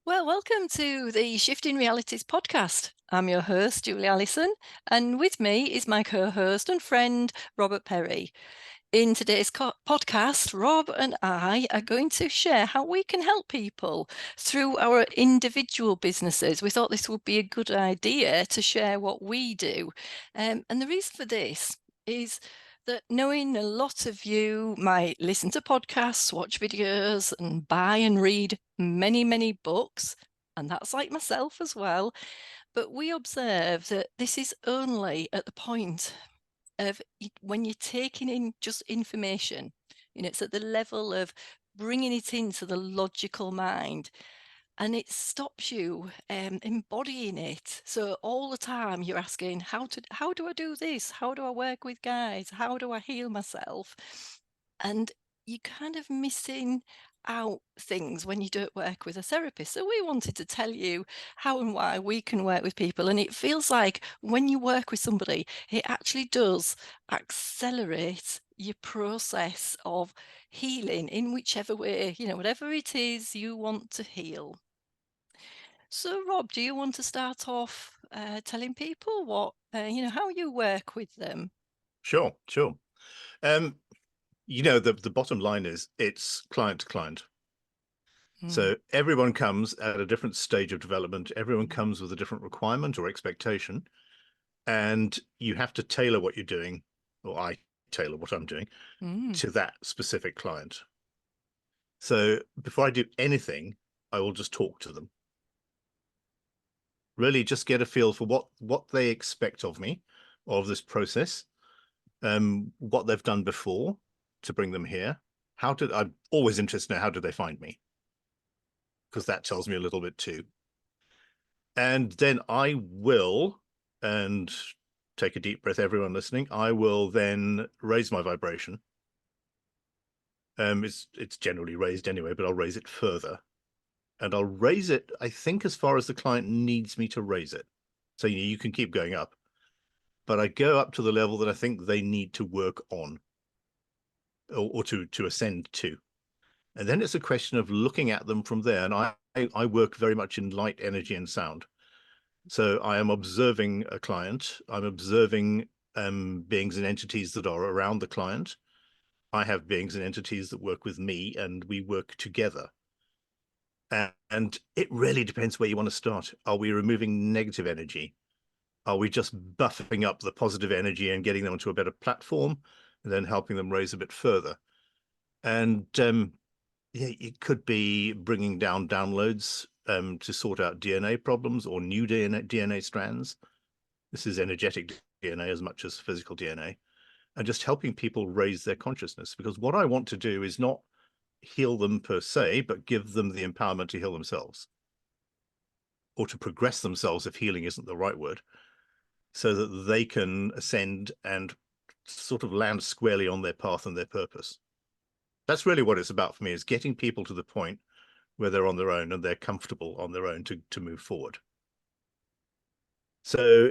Well, welcome to the Shifting Realities podcast. I'm your host, Julie Allison, and with me is my co host and friend, Robert Perry. In today's podcast, Rob and I are going to share how we can help people through our individual businesses. We thought this would be a good idea to share what we do. And the reason for this is that knowing a lot of you might listen to podcasts, watch videos, and buy and read many, many books, and that's like myself as well. But we observe that this is only at the point of when you're taking in just information, it's at the level of bringing it into the logical mind, and it stops you embodying it. So all the time you're asking, how do I do this? How do I work with guys? How do I heal myself? And you're kind of missing out things when you don't work with a therapist. So we wanted to tell you how and why we can work with people. And it feels like when you work with somebody, it actually does accelerate your process of healing in whichever way, whatever it is you want to heal. So, Rob, do you want to start off telling people how you work with them? Sure. Um, the bottom line is it's client to client. Mm. So everyone comes at a different stage of development. Everyone comes with a different requirement or expectation, and you have to tailor what you're doing, or I tailor what I'm doing Mm. to that specific client. So before I do anything, I will just talk to them. Really just get a feel for what they expect of me, of this process, what they've done before to bring them here. I'm always interested in how did they find me? Because that tells me a little bit too. And then I will, and take a deep breath, everyone listening, I will then raise my vibration. It's generally raised anyway, but I'll raise it further. And I'll raise it, I think, as far as the client needs me to raise it. So you can keep going up. But I go up to the level that I think they need to work on, or to ascend to. And then it's a question of looking at them from there. And I work very much in light, energy, and sound. So I am observing a client. I'm observing beings and entities that are around the client. I have beings and entities that work with me, and we work together. And it really depends where you want to start. Are we removing negative energy? Are we just buffing up the positive energy and getting them onto a better platform, and then helping them raise a bit further? And yeah, it could be bringing down downloads to sort out DNA problems or new DNA strands. This is energetic DNA as much as physical DNA, and just helping people raise their consciousness. Because what I want to do is not heal them per se, but give them the empowerment to heal themselves, or to progress themselves if healing isn't the right word, so that they can ascend and sort of land squarely on their path and their purpose. That's really what it's about for me, is getting people to the point where they're on their own and they're comfortable on their own to move forward. So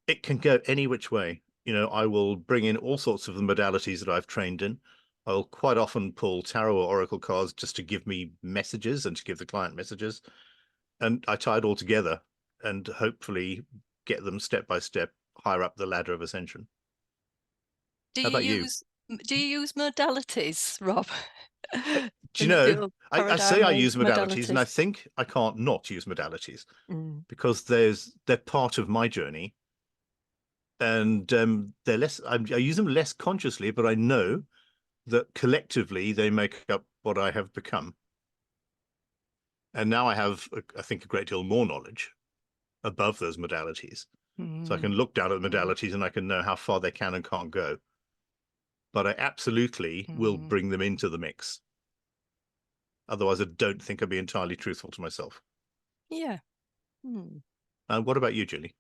it can go any which way. I will bring in all sorts of the modalities that I've trained in. I'll quite often pull tarot or oracle cards just to give me messages and to give the client messages. And I tie it all together and hopefully get them step by step higher up the ladder of ascension. Do How about you you? use modalities, Rob? Do you And know, your I say I paradigmal use modalities, and I modalities? think I can't not use modalities Mm. because they're part of my journey, and they're less. I use them less consciously, but I know that collectively they make up what I have become. And now I have, I think, a great deal more knowledge above those modalities, so I Mm. can look down at the modalities and I can know how far they can and can't go. But I absolutely will Mm. bring them into the mix. Otherwise, I don't think I'd be entirely truthful to myself. Yeah. Mm. And what about you, Julie?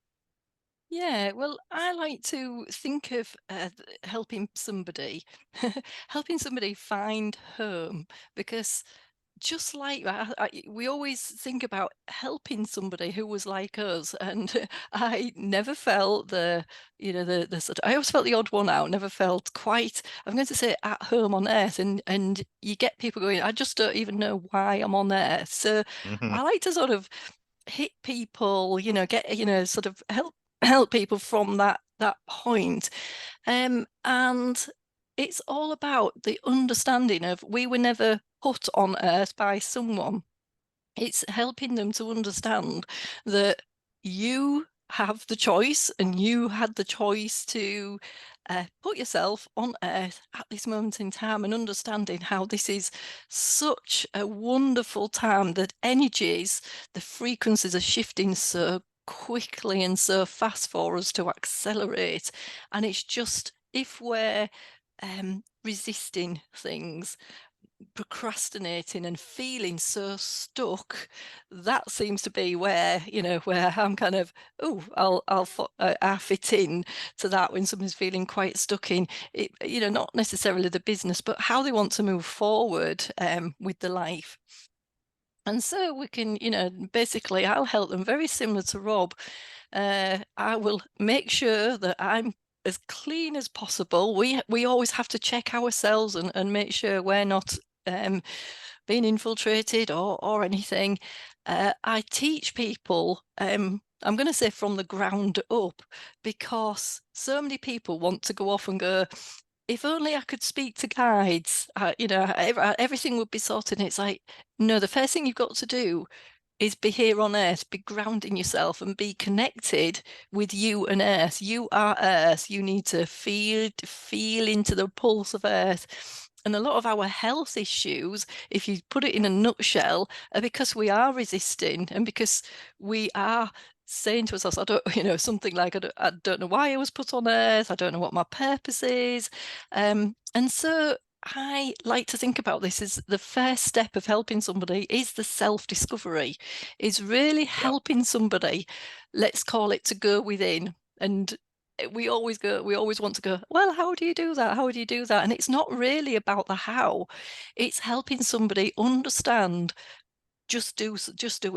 Yeah, well, I like to think of helping somebody, helping somebody find home, because just like we always think about helping somebody who was like us, and I never felt the sort of, I always felt the odd one out, never felt quite, I'm going to say, at home on earth, and you get people going, I just don't even know why I'm on earth. So Mhm. I like to sort of hit people, get, sort of help people from that point. And it's all about the understanding of, we were never put on earth by someone. It's helping them to understand that you have the choice, and you had the choice to put yourself on earth at this moment in time, and understanding how this is such a wonderful time, that energies, the frequencies are shifting so quickly and so fast for us to accelerate. And it's just, if we're resisting things, procrastinating and feeling so stuck, that seems to be where, where I'm kind of, oh, I fit in to that, when someone's feeling quite stuck in it, not necessarily the business, but how they want to move forward with the life. And so we can, basically, I'll help them very similar to Rob. I will make sure that I'm as clean as possible. We always have to check ourselves, and make sure we're not being infiltrated or anything. I teach people, I'm going to say, from the ground up, because so many people want to go off and go, if only I could speak to guides, everything would be sorted. And it's like, no, the first thing you've got to do is be here on earth, be grounding yourself, and be connected with you and earth. You are earth. You need to feel into the pulse of earth. And a lot of our health issues, if you put it in a nutshell, are because we are resisting, and because we are saying to ourselves, I don't, something like, I don't know why I was put on earth. I don't know what my purpose is. And so I like to think about this as the first step of helping somebody is the self-discovery, is really Yeah. helping somebody, let's call it, to go within. And we always want to go, well, how do you do that? How do you do that? And it's not really about the how. It's helping somebody understand, just do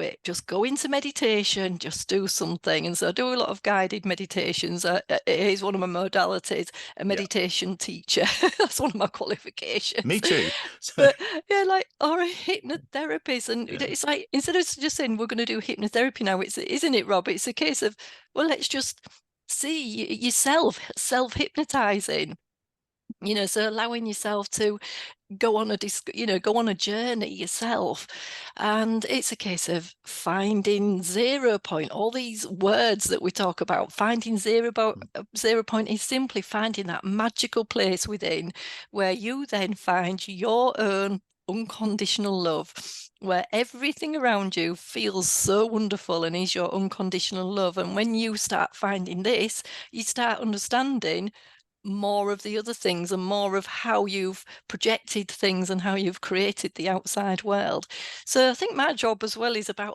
it, just go into meditation, just do something. And so I do a lot of guided meditations. It is one of my modalities, a Yeah. meditation teacher. That's one of my qualifications. Me too. So, But yeah, like, or a hypnotherapist. And yeah. it's like, instead of just saying we're going to do hypnotherapy now, isn't it, Rob? It's a case of, well, let's just see yourself self-hypnotizing, so allowing yourself to go on go on a journey yourself. And it's a case of finding zero point. All these words that we talk about, finding zero point is simply finding that magical place within, where you then find your own unconditional love, where everything around you feels so wonderful and is your unconditional love. And when you start finding this, you start understanding more of the other things, and more of how you've projected things, and how you've created the outside world. So I think my job as well is about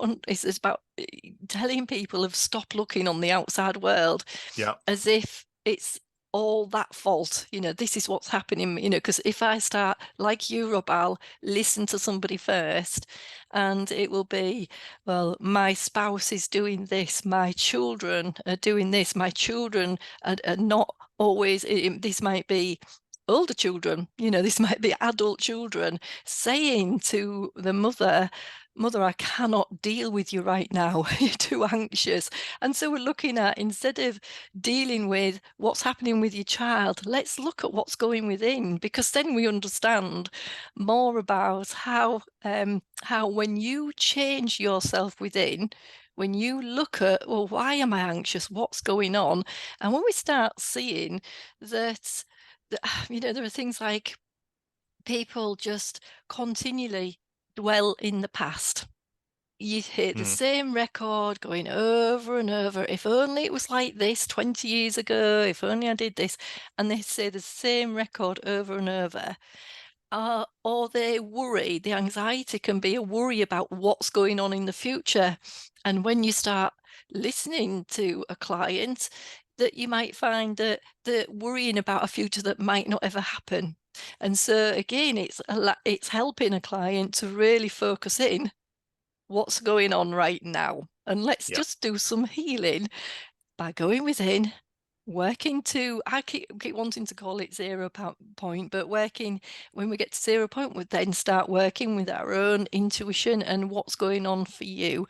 telling people of stop looking on the outside world Yeah. as if it's all that fault. This is what's happening, because if I start, like you, Rob, I'll listen to somebody first, and it will be, well, my spouse is doing this, my children are doing this, my children are not always, this might be older children, this might be adult children saying to the mother, I cannot deal with you right now. You're too anxious. And so we're looking at, instead of dealing with what's happening with your child, let's look at what's going within, because then we understand more about how when you change yourself within, when you look at, well, why am I anxious? What's going on? And when we start seeing that, there are things like, people just continually dwell in the past. You hear the Mm. same record going over and over. If only it was like this 20 years ago, if only I did this. And they say the same record over and over. Or they worry, the anxiety can be a worry about what's going on in the future. And when you start listening to a client, that you might find that they're worrying about a future that might not ever happen. And so again, it's helping a client to really focus in what's going on right now. And let's Yeah. just do some healing by going within, working to, I keep wanting to call it point, but working, when we get to 0 point, we then start working with our own intuition and what's going on for you.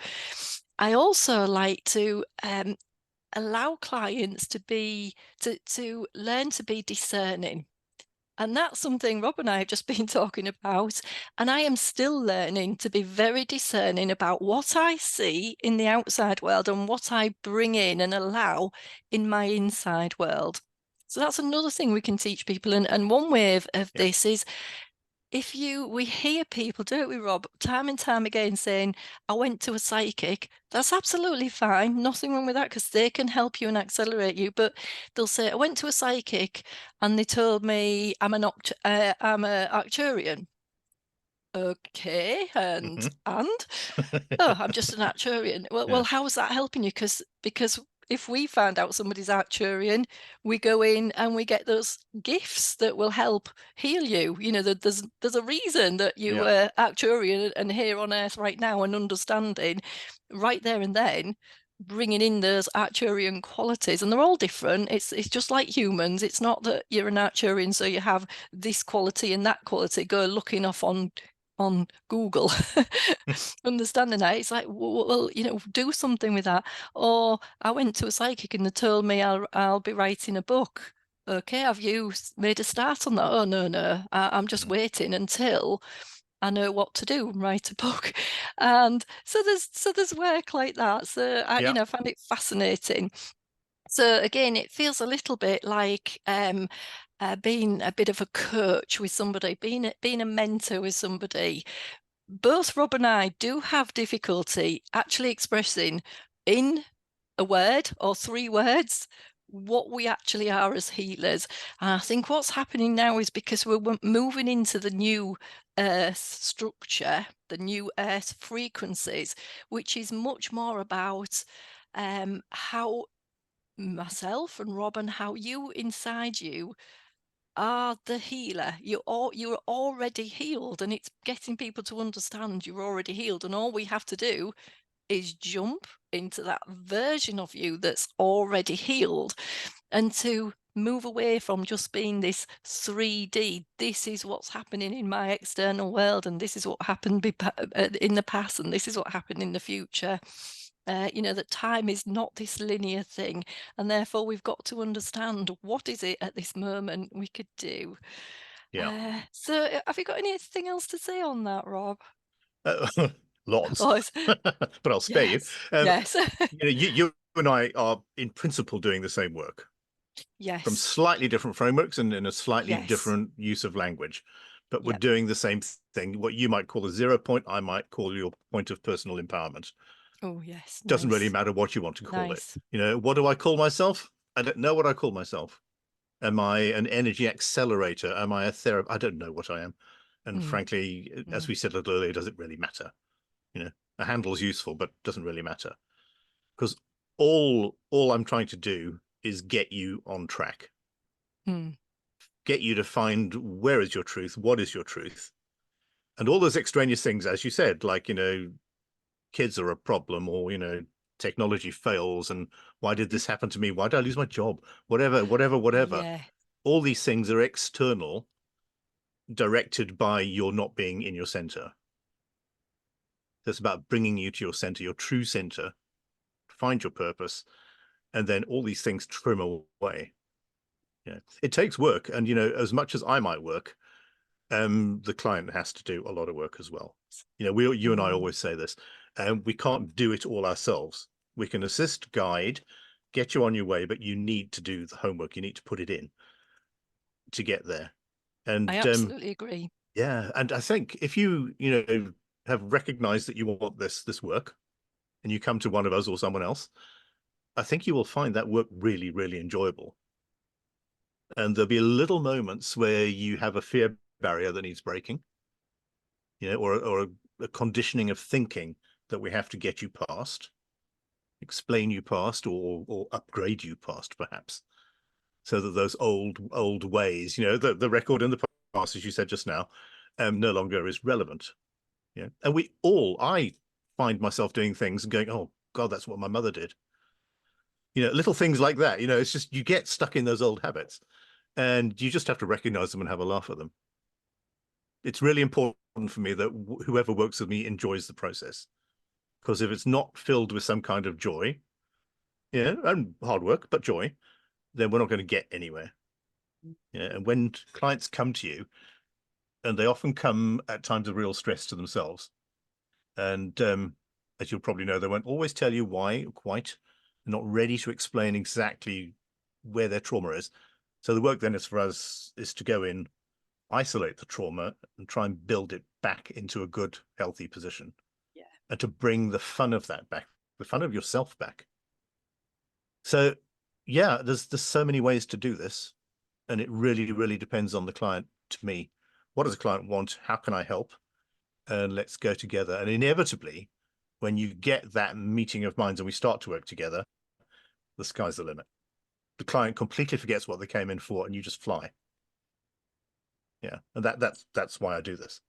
I also like to allow clients to learn to be discerning. And that's something Rob and I have just been talking about. And I am still learning to be very discerning about what I see in the outside world and what I bring in and allow in my inside world. So that's another thing we can teach people. And one way of Yeah. this is, we hear people, don't we, Rob, time and time again saying, I went to a psychic. That's absolutely fine. Nothing wrong with that, because they can help you and accelerate you. But they'll say, I went to a psychic and they told me I'm a Arcturian. Okay, and Hmm. oh, I'm just an Arcturian. Well, Yeah. how is that helping you? Because if we find out somebody's Arcturian, we go in and we get those gifts that will help heal you. You know, there's a reason that you Yeah. are Arcturian and here on Earth right now, and understanding right there and then, bringing in those Arcturian qualities, and they're all different. It's just like humans. It's not that you're an Arcturian, so you have this quality and that quality. Go looking off on Google, understanding that. It's like, well, do something with that. Or I went to a psychic and they told me I'll be writing a book. Okay, have you made a start on that? Oh, no, I'm just Mm. waiting until I know what to do and write a book. And so there's work like that. So Yeah. I find it fascinating. So again, it feels a little bit like being a bit of a coach with somebody, being a mentor with somebody. Both Rob and I do have difficulty actually expressing in a word or 3 words what we actually are as healers. And I think what's happening now is because we're moving into the new earth structure, the new earth frequencies, which is much more about how myself and Rob, and how you inside you are the healer. You're already healed, and it's getting people to understand you're already healed, and all we have to do is jump into that version of you that's already healed, and to move away from just being this 3D. This is what's happening in my external world, and this is what happened in the past, and this is what happened in the future. That time is not this linear thing, and therefore we've got to understand what is it at this moment we could do. Yeah. Have you got anything else to say on that, Rob? Lots, Oh, but I'll spare you. yes, yes, You and I are in principle doing the same work from yes, slightly different frameworks and in a slightly yes, different use of language, but we're yep. doing the same thing. What you might call a 0 point, I might call your point of personal empowerment. Oh, yes, Doesn't really nice, matter what you want to call it. nice. What do I call myself? I don't know what I call myself. Am I an energy accelerator? Am I a therapist? I don't know what I am. And Mm, frankly, as mm, we said a little earlier, does it really matter? A handle is useful, but doesn't really matter because all I'm trying to do is get you on track, mm. get you to find where is your truth, what is your truth, and all those extraneous things, as you said, like kids are a problem, or technology fails, and why did this happen to me? Why did I lose my job? Whatever. Yeah, All these things are external, directed by your not being in your center. That's about bringing you to your center, your true center, find your purpose, and then all these things trim away. It takes work, and as much as I might work, the client has to do a lot of work as well. You and I mm, always say this, we can't do it all ourselves. We can assist, guide, get you on your way, but you need to do the homework. You need to put it in to get there. I And absolutely agree. yeah, and I think if you have recognized that you want this work, and you come to one of us or someone else, I think you will find that work really, really enjoyable. And there'll be little moments where you have a fear barrier that needs breaking, or a conditioning of thinking that we have to get you past, explain you past, or upgrade you past, perhaps, so that those old ways, the record in the as you said just now, no longer is relevant. Yeah. And I find myself doing things and going, oh God, that's what my mother did. Little things like that. It's just you get stuck in those old habits and you just have to recognize them and have a laugh at them. It's really important for me that whoever works with me enjoys the process, because if it's not filled with some kind of joy, and hard work, but joy, then we're not going to get anywhere. Yeah. And when clients come to you, and they often come at times of real stress to themselves, and as you'll probably know, they won't always tell you why quite. They're not ready to explain exactly where their trauma is. So the work then is for us is to go in, isolate the trauma, and try and build it back into a good, healthy position. Yeah. And to bring the fun of that back, the fun of yourself back. So yeah, there's so many ways to do this. And it really, really depends on the client. To me, what does the client want? How can I help? And let's go together. And inevitably, when you get that meeting of minds and we start to work together, the sky's the limit. The client completely forgets what they came in for, and you just fly. Yeah, and that's why I do this.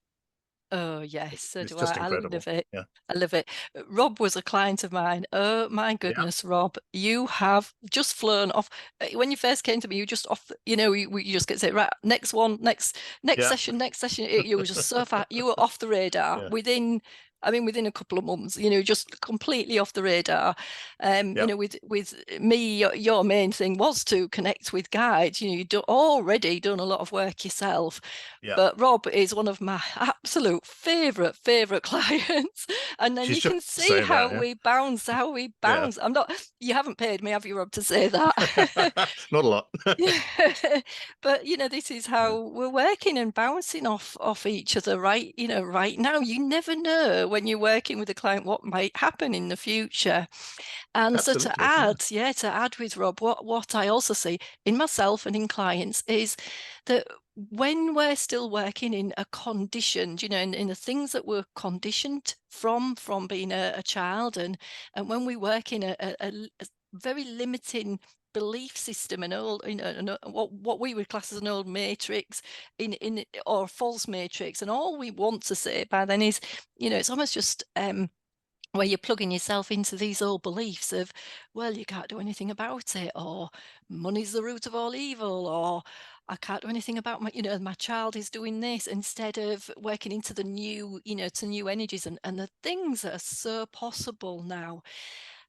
Oh yes, so It's do just I incredible. love it. Yeah. I love it. Rob was a client of mine. Oh my Yeah. goodness, Rob, you have just flown off. When you first came to me, you just off. You just get to say, right, next one, next Yeah. session, next session. You were just so far. You were off the radar Yeah. within. I mean, within a couple of months, just completely off the radar. Yeah. With me, your main thing was to connect with guides. You'd already done a lot of work yourself. Yeah. But Rob is one of my absolute favourite clients. And then She's you can just see saying how that. we bounce, Yeah. you haven't paid me, have you, Rob, to say that? Not a lot. Yeah. But this is Yeah. how we're working and bouncing off each other, right? Right now, you never know when you're working with a client what might happen in the future. And so Absolutely. Yeah. to add with Rob, what I also see in myself and in clients is that when we're still working in a conditioned, in the things that we're conditioned from being a child, and when we work in a very limiting belief system, an old, what we would class as an old matrix or false matrix, and all we want to say by then is, it's almost just where you're plugging yourself into these old beliefs of, well, you can't do anything about it, or money's the root of all evil, or I can't do anything about my child is doing this, instead of working into the new, to new energies and the things that are so possible now.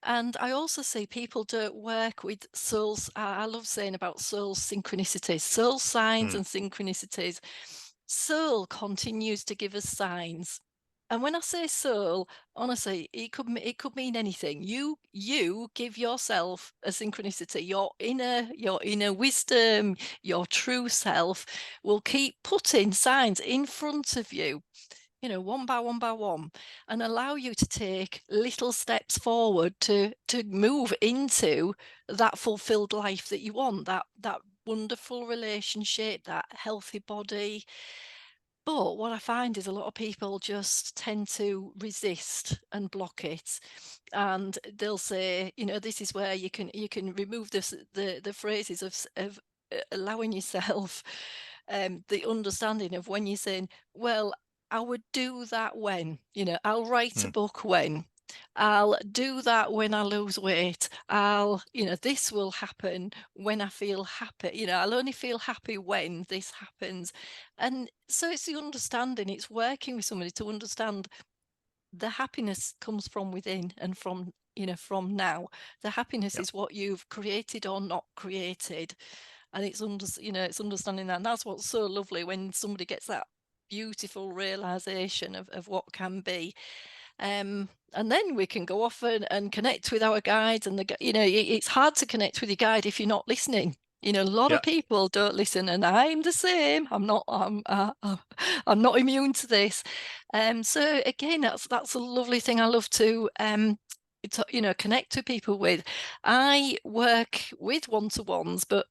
And I also see people don't work with souls. I love saying about soul synchronicities, soul signs Mm. and synchronicities. Soul continues to give us signs. And when I say soul, honestly, it could mean anything. You give yourself a synchronicity. Your inner wisdom, your true self will keep putting signs in front of you, one by one by one, and allow you to take little steps forward to move into that fulfilled life that you want, that wonderful relationship, that healthy body. But what I find is a lot of people just tend to resist and block it, and they'll say, this is where you can remove the phrases of allowing yourself the understanding of when you're saying, well, I would do that when, I'll write a Mm. book when. I'll do that when I lose weight. This will happen when I feel happy. I'll only feel happy when this happens. And so it's the understanding, it's working with somebody to understand the happiness comes from within and from now. The happiness Yeah. is what you've created or not created. And it's it's understanding that. And that's what's so lovely when somebody gets that beautiful realization of what can be. And then we can go off and connect with our guides, and it's hard to connect with your guide if you're not listening. A lot Yeah. of people don't listen, and I'm the same. I'm not immune to this. So again, that's a lovely thing I love to connect with people with. I work with one-to-ones, but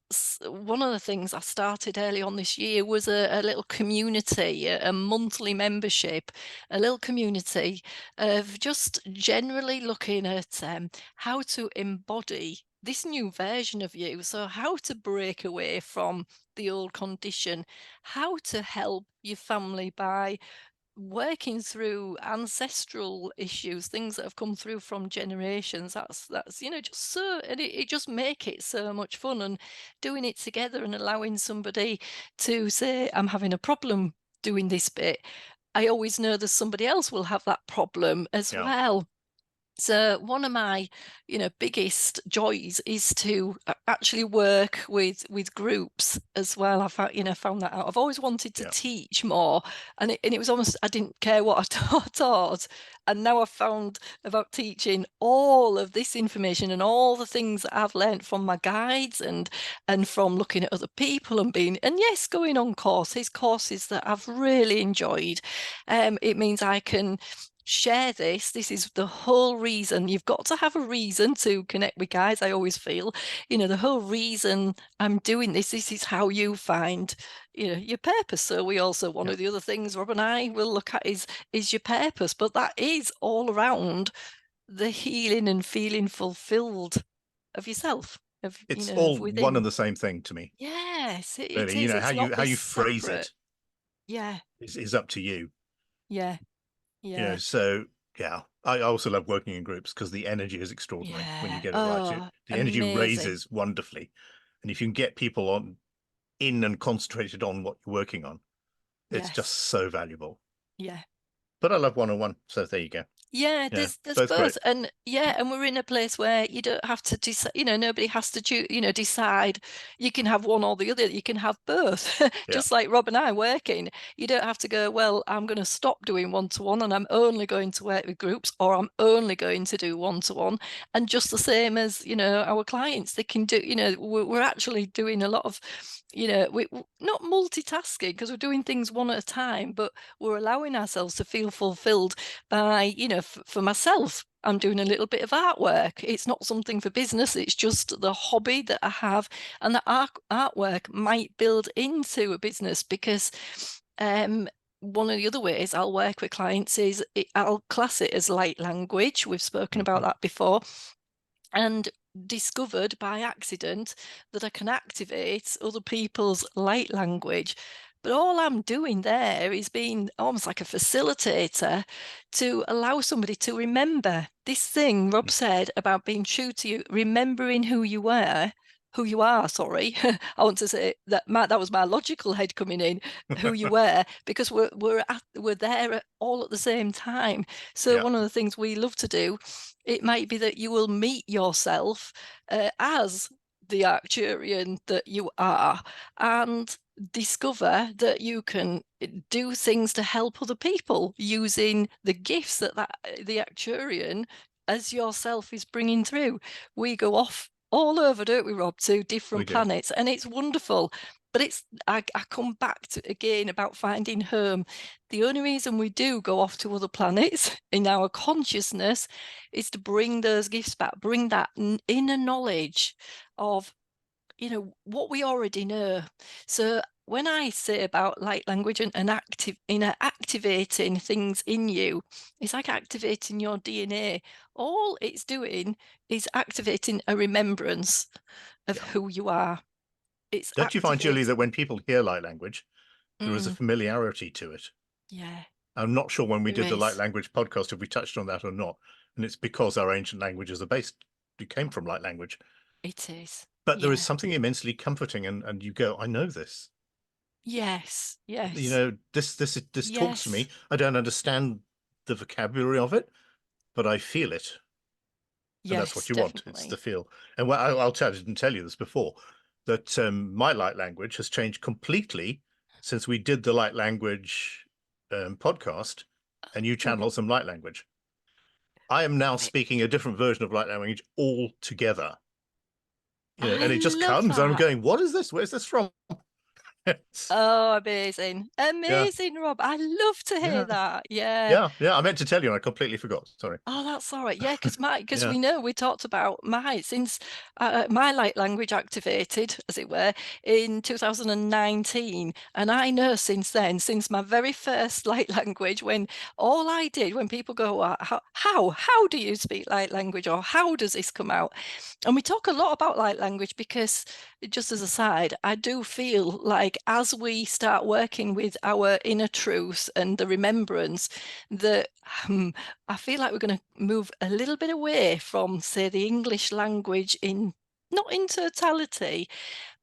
one of the things I started early on this year was a little community, a monthly membership, a little community of just generally looking at how to embody this new version of you. So how to break away from the old condition, how to help your family by working through ancestral issues, things that have come through from generations. That's just so, and it just make it so much fun, and doing it together and allowing somebody to say, I'm having a problem doing this bit. I always know there's somebody else will have that problem as Yeah. well. So one of my, biggest joys is to actually work with groups as well. I found that out. I've always wanted to Yeah. teach more, and it was almost I didn't care what I taught, and now I've found about teaching all of this information and all the things that I've learned from my guides and from looking at other people and yes, going on courses that I've really enjoyed. It means I can share this. This is the whole reason. You've got to have a reason to connect with guys. I always feel, the whole reason I'm doing this is how you find, your purpose. So we also, one Yeah. of the other things Rob and I will look at is your purpose, but that is all around the healing and feeling fulfilled of yourself, It's of all one and within. the same thing to me. Yes, it Really, you is. know, It's not how this you phrase separate. it Yeah, is up to you. yeah, yeah, So yeah, I also love working in groups because the energy is extraordinary when you yeah. get it right. Oh, The energy amazing. raises wonderfully, and if you can get people on in and concentrated on what you're working on, it's just Yes. so valuable. Yeah. But I love one-on-one, so there you go. Yeah, Yeah, there's both great. both. And yeah, and we're in a place where you don't have to decide, nobody has to decide. You can have one or the other. You can have both. Yeah, Just like Rob and I working. You don't have to go, well, I'm going to stop doing one-to-one and I'm only going to work with groups, or I'm only going to do one-to-one. And just the same as, our clients, they can do, we're actually doing a lot of, we not multitasking because we're doing things one at a time, but we're allowing ourselves to feel fulfilled by, for myself, I'm doing a little bit of artwork. It's not something for business, it's just the hobby that I have. And the artwork might build into a business because one of the other ways I'll work with clients is I'll class it as light language. We've spoken about mhm, that before. And discovered by accident that I can activate other people's light language. But all I'm doing there is being almost like a facilitator to allow somebody to remember this thing Rob said about being true to you, remembering who you are, sorry. I want to say that that was my logical head coming in, who you were, because we're there all at the same time. So yeah. one of the things we love to do, it might be that you will meet yourself as the Arcturian that you are, and discover that you can do things to help other people using the gifts that the Arcturian as yourself is bringing through. We go off all over, don't we, Rob, to We different do. planets, and it's wonderful. But I come back to again about finding home. The only reason we do go off to other planets in our consciousness is to bring those gifts back, bring that inner knowledge of, what we already know. So when I say about light language and activating things in you, it's like activating your DNA. All it's doing is activating a remembrance of Yeah. who you are. It's Don't you find, Julie, activate. that when people hear light language, there is a Mm, familiarity to it? yeah, I'm not sure when we there did the light is. language podcast if we touched on that or not. And it's because our ancient languages are based, it came from light language. It is. But there is Yeah. something immensely comforting, and you go, I know this. Yes. You Yes. know, this talks to Yes. me. I don't understand the vocabulary of it, but I feel it. And that's what Yes, you want. It's the definitely. feel. And I'll didn't tell you this before, that my light language has changed completely since we did the light language podcast, and you Oh, channeled some light language. I am now I speaking a different version of light language altogether. I And it just love comes. And I'm that. going, what is this? Where's this from? Oh, amazing. Yeah, Amazing, Rob. I love to hear yeah, that. Yeah. yeah. I meant to tell you, and I completely forgot. Sorry. Oh, that's all right. Yeah, because Yeah. we know we talked about since my light language activated, as it were, in 2019, and I know since then, since my very first light language, when all I did when people go, how do you speak light language, or how does this come out? And we talk a lot about light language because, just as a side, I do feel like as we start working with our inner truth and the remembrance, that I feel like we're going to move a little bit away from, say, the English language not in totality,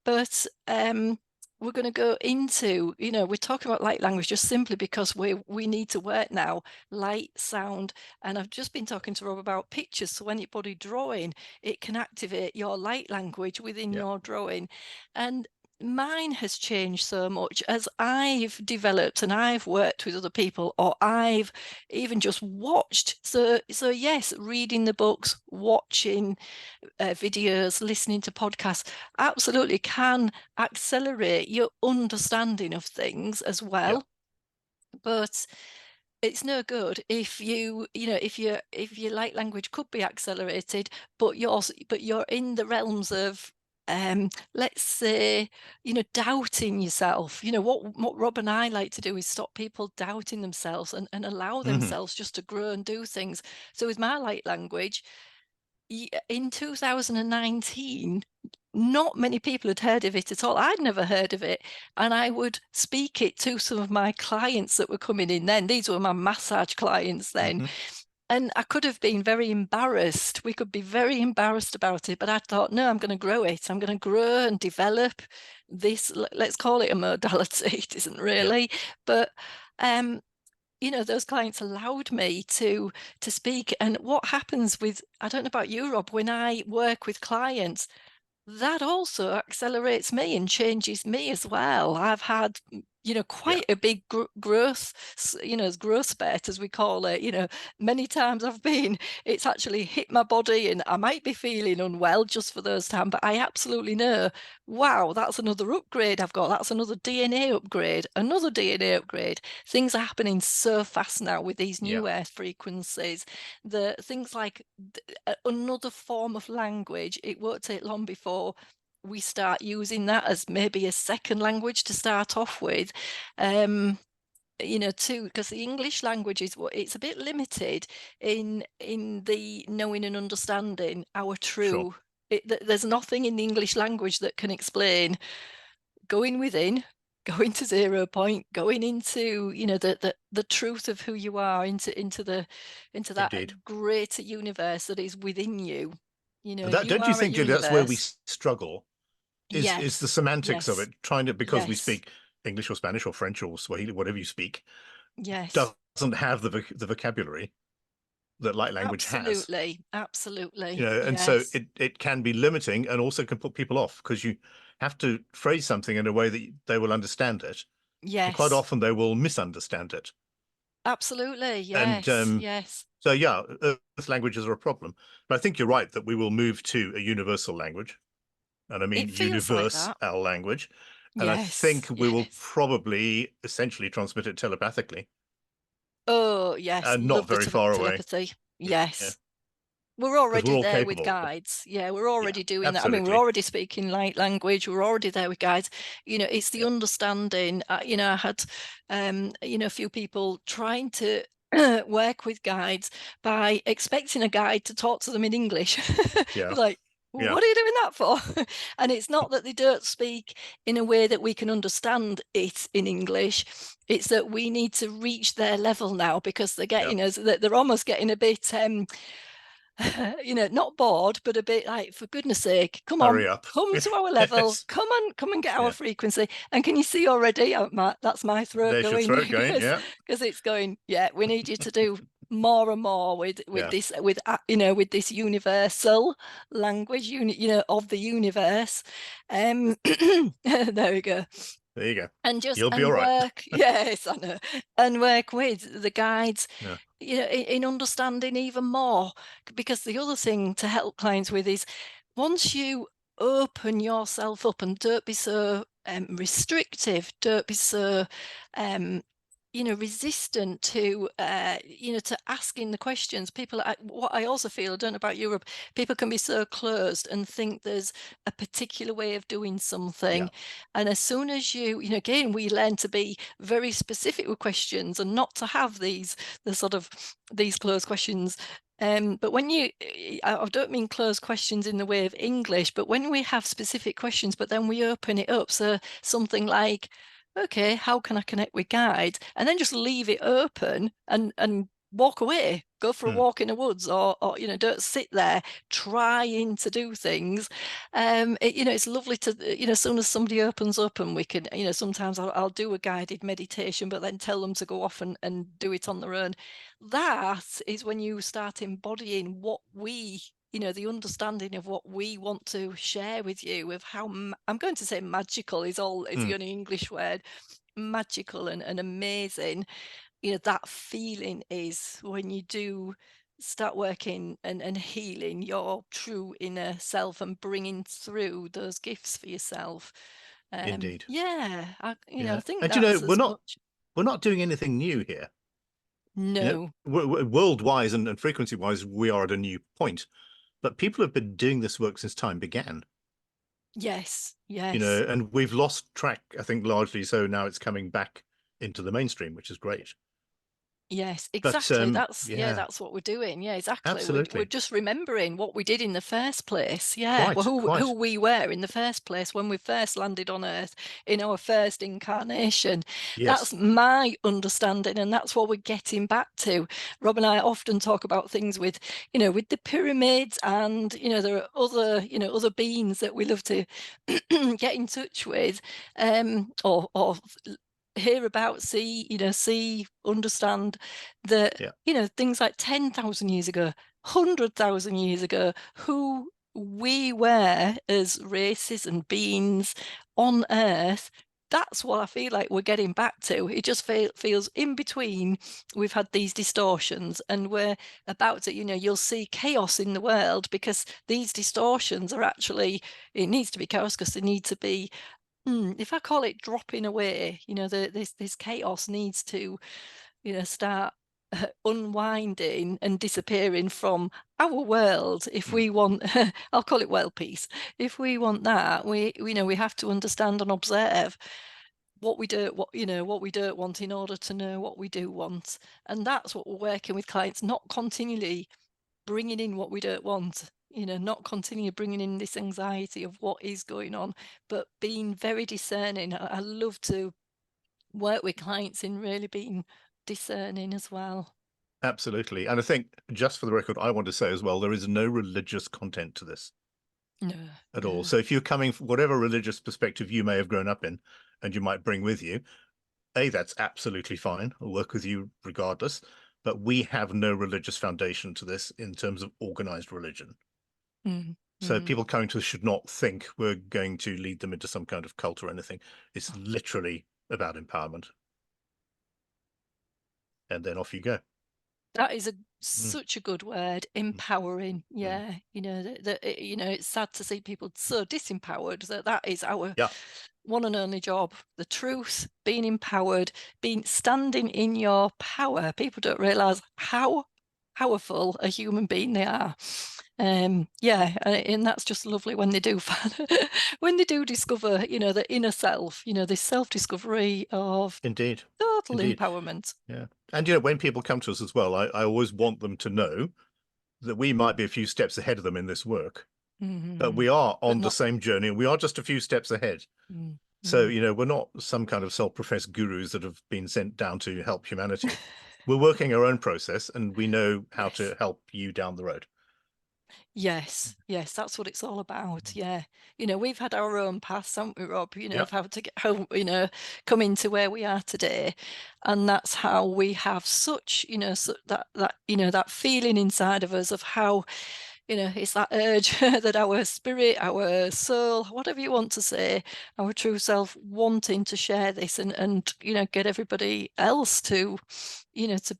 but we're going to go into, we're talking about light language just simply because we need to work now, light, sound, and I've just been talking to Rob about pictures. So when you're body drawing, it can activate your light language within Yeah. your drawing. And mine has changed so much as I've developed and I've worked with other people, or I've even just watched. So yes, reading the books, watching videos, listening to podcasts absolutely can accelerate your understanding of things as Yeah. well. But it's no good if if your light language could be accelerated, but you're in the realms of let's say, doubting yourself. What Rob and I like to do is stop people doubting themselves and allow Hmm. themselves just to grow and do things. So with my light language, in 2019, not many people had heard of it at all. I'd never heard of it. And I would speak it to some of my clients that were coming in then. These were my massage clients then. Hmm. And I could have been very embarrassed. We could be very embarrassed about it. But I thought, no, I'm going to grow it. I'm going to grow and develop this. Let's call it a modality. It isn't Yeah. really. But those clients allowed me to speak. And what happens with, I don't know about you, Rob, when I work with clients, that also accelerates me and changes me as well. I've had, Yeah. quite a big growth, growth spurt, as we call it. Many times it's actually hit my body and I might be feeling unwell just for those times, but I absolutely know, wow, that's another upgrade I've got. That's another DNA upgrade, another DNA upgrade. Things are happening so fast now with these Yeah. new earth frequencies. The things like another form of language, it won't take long before we start using that as maybe a second language to start off with. Too, because the English language is it's a bit limited in the knowing and understanding our Sure. true. There's nothing in the English language that can explain going within, going to 0 point, going into the truth of who you are, into Indeed. that greater universe that is within you. And that, You don't you are a think that's where we universe. struggle? Is the Yes, semantics of yes, it, trying to, because we yes, speak English or Spanish or French or Swahili, whatever you speak, yes. doesn't have the vocabulary that light language has. Absolutely, absolutely. And so Yes, it can be limiting and also can put people off because you have to phrase something in a way that they will understand it, and quite yes, often they will misunderstand it. absolutely. And Yes, yes. so yeah, Earth languages are a problem. But I think you're right that we will move to a universal language, and I mean It feels like universe that. our language. And I think Yes, we will yes. probably essentially transmit it telepathically Oh, yes. and not Love the very far away. telepathy. Yeah, Yes. We're because we're already all there with capable. guides. Yeah, we're Yeah, already doing that. I mean, we're absolutely. already speaking light language. We're already there with guides. It's the Yeah, understanding. I had, a few people trying to work with guides by expecting a guide to talk to them in English. yeah, It's like, yeah, what are you doing that for? And it's not that they don't speak in a way that we can understand it in English. It's that we need to reach their level now because they're yeah. getting us, that they're almost getting a bit not bored, but a bit like, for goodness sake, come on, Hurry up. come to our level, Yes. come and get our Yeah. frequency. And can you see already? That's my throat There's your going throat going. because Yeah. it's going. Yeah, we need you to do more and more with Yeah. this with this universal language of the universe. There we go. There you go. And You'll be all right. work, yes, I know, and work with the guides, Yeah. in understanding even more. Because the other thing to help clients with is, once you open yourself up and don't be so restrictive. Don't be so resistant to to asking the questions. People, what I also feel, I don't know about Europe, people can be so closed and think there's a particular way of doing something. Yeah. And as soon as again, we learn to be very specific with questions and not to have these closed questions. But when I don't mean closed questions in the way of English, but when we have specific questions, but then we open it up. So something like, okay, how can I connect with guides? And then just leave it open and walk away, go for a walk in the woods, or don't sit there trying to do things. It's lovely to, as soon as somebody opens up and we can, sometimes I'll do a guided meditation, but then tell them to go off and do it on their own. That is when you start embodying what the understanding of what we want to share with you, of how I'm going to say magical is the only English word, magical and amazing. That feeling is when you do start working and healing your true inner self and bringing through those gifts for yourself. Indeed. Yeah, I Yeah. think And that's we're as not much. we're not doing anything new here. No. World-wise and frequency-wise, we are at a new point. But people have been doing this work since time began. Yes. Yes. And we've lost track, I think, largely. So now it's coming back into the mainstream, which is great. Yes, But exactly. yeah, That's what we're doing. Yeah, exactly. We're absolutely. just remembering what we did in the first place. Yeah, well, Quite, who quite. we were in the first place when we first landed on Earth in our first incarnation. Yes. That's my understanding, and that's what we're getting back to. Rob and I often talk about things with the pyramids, and there are other beings that we love to get in touch with, or hear about, see, understand that, Yeah. things like 10,000 years ago, 100,000 years ago, who we were as races and beings on Earth. That's what I feel like we're getting back to. It just feels in between. We've had these distortions, and we're about to, you'll see chaos in the world because these distortions are actually, it needs to be chaos because they need to be, if I call it dropping away, this chaos needs to, start unwinding and disappearing from our world. If Mm. we want, I'll call it world peace. If we want that, we have to understand and observe what we don't want in order to know what we do want. And that's what we're working with clients, not continually bringing in what we don't want, not continue bringing in this anxiety of what is going on, but being very discerning. I love to work with clients in really being discerning as well. Absolutely. And I think, just for the record, I want to say as well, there is no religious content to this No, at all. no. So if you're coming from whatever religious perspective you may have grown up in and you might bring with you, that's absolutely fine. I'll work with you regardless. But we have no religious foundation to this in terms of organized religion. Mm, So mm. people coming to us should not think we're going to lead them into some kind of cult or anything. It's literally about empowerment. And then off you go. That is Mm, such a good word, mm, empowering. mm. Yeah, it's sad to see people so disempowered. That is our Yeah, one and only job. The truth, being empowered, being standing in your power. People don't realize how powerful a human being they are. Yeah, and that's just lovely when they do when they do discover, the inner self, this self-discovery of indeed. total Indeed. empowerment. Yeah. And when people come to us as well, I always want them to know that we might be a few steps ahead of them in this work, but Mm-hmm. we are But on the not. same journey and we are just a few steps ahead. So, Mm-hmm. we're not some kind of self-professed gurus that have been sent down to help humanity. We're working our own process and we know how Yes. to help you down the road. Yes, yes, that's what it's all about. Yeah. We've had our own paths, haven't we, Rob? Yeah, Of how to come into where we are today. And that's how we have such, that feeling inside of us of how, it's that urge that our spirit, our soul, whatever you want to say, our true self wanting to share this and get everybody else to, to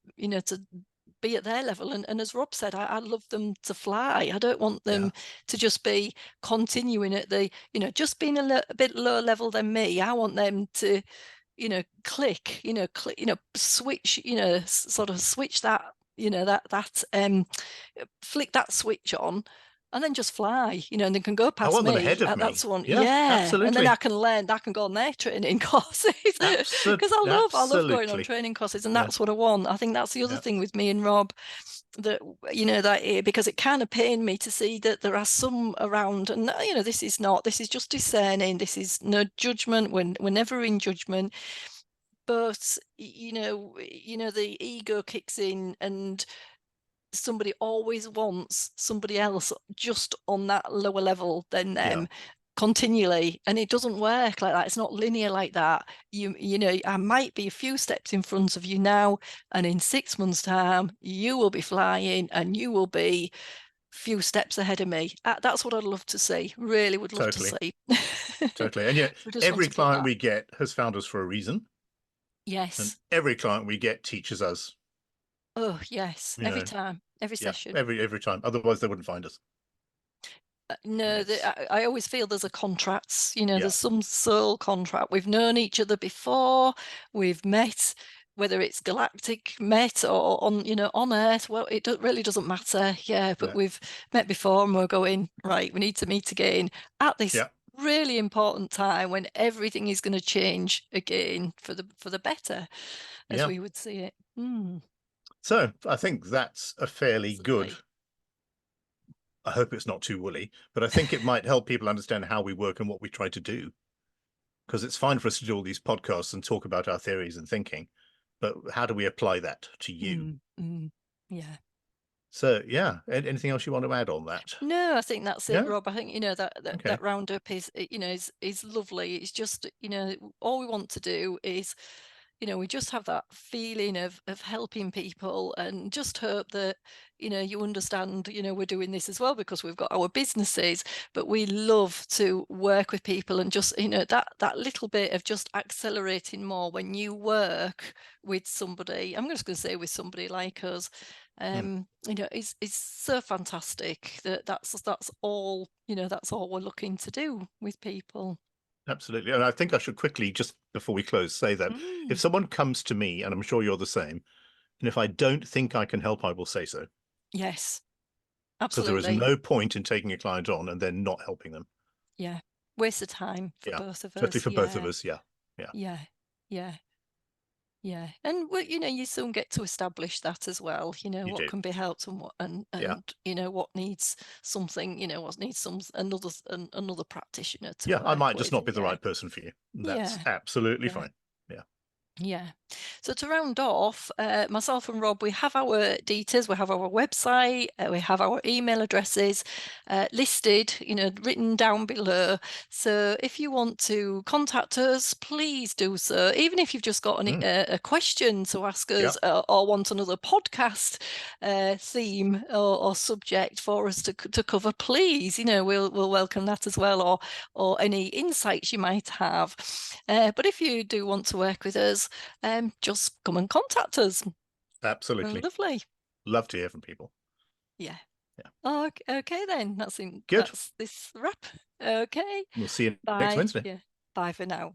be at their level. And as Rob said, I love them to fly. I don't want them to just be continuing at the, just being a bit lower level than me. I want them to, click, switch, sort of switch that, flick that switch on, and then just fly, and they can go I past want them me ahead of at that me. one. Yeah, And then absolutely. I can learn, I can go on their training courses, because I love going on Absolutely. training courses, and that's what I want. I think that's the other thing with me and Rob, that because it kind of pained me to see that there are some around, and this is just discerning, this is no judgment, we're never in judgment, but the ego kicks in, and somebody always wants somebody else just on that lower level than them continually, and it doesn't work like that. It's not linear like that. I might be a few steps in front of you now, and in 6 months' time you will be flying and you will be few steps ahead of me. That's what I'd love to see, really would love to see. Totally. And yet We just want every to put client that. we get has found us for a reason, and Yes. every client we get teaches us, Oh yes, every time, every yeah, session. every time. Otherwise they wouldn't find us. No, I always feel there's a contract, there's some soul contract. We've known each other before, we've met, whether it's Galactic met or on Earth. Well, it really doesn't matter. But we've met before, and we're going, right, we need to meet again at this really important time when everything is going to change again for the better, as we would see it. So I think that's a fairly good, Absolutely. I hope it's not too woolly, but I think it might help people understand how we work and what we try to do. Because it's fine for us to do all these podcasts and talk about our theories and thinking, but how do we apply that to you? Yeah. So anything else you want to add on that? No, I think that's it, Rob. I think Okay. that roundup is lovely. It's just all we want to do is we just have that feeling of helping people, and just hope that you understand we're doing this as well because we've got our businesses, but we love to work with people, and just that little bit of just accelerating more when you work with somebody. I'm just going to say with somebody like us, is so fantastic. That's all that's all we're looking to do with people. Absolutely. And I think I should quickly, just before we close, say that if someone comes to me, and I'm sure you're the same, and if I don't think I can help, I will say so. Yes, Because there is absolutely. no point in taking a client on and then not helping them. Yeah, waste of time for both of Certainly us. for both of us. Yeah. Yeah, yeah, yeah. And you soon get to establish that as well. You What do. can be helped, and what needs something. What needs another practitioner to I work might just with. not be the right person for you. That's Yeah, absolutely yeah. fine. Yeah. Yeah. So to round off, myself and Rob, we have our details, we have our website, we have our email addresses listed, written down below. So if you want to contact us, please do so. Even if you've just got a question to ask us, or want another podcast theme or subject for us to cover, please, we'll welcome that as well, or any insights you might have. But if you do want to work with us, just come and contact us. Absolutely. Lovely. Love to hear from people. Yeah. Yeah. Okay then. Good. That's this wrap. Okay. We'll see you next Bye. Wednesday. Yeah. Bye for now.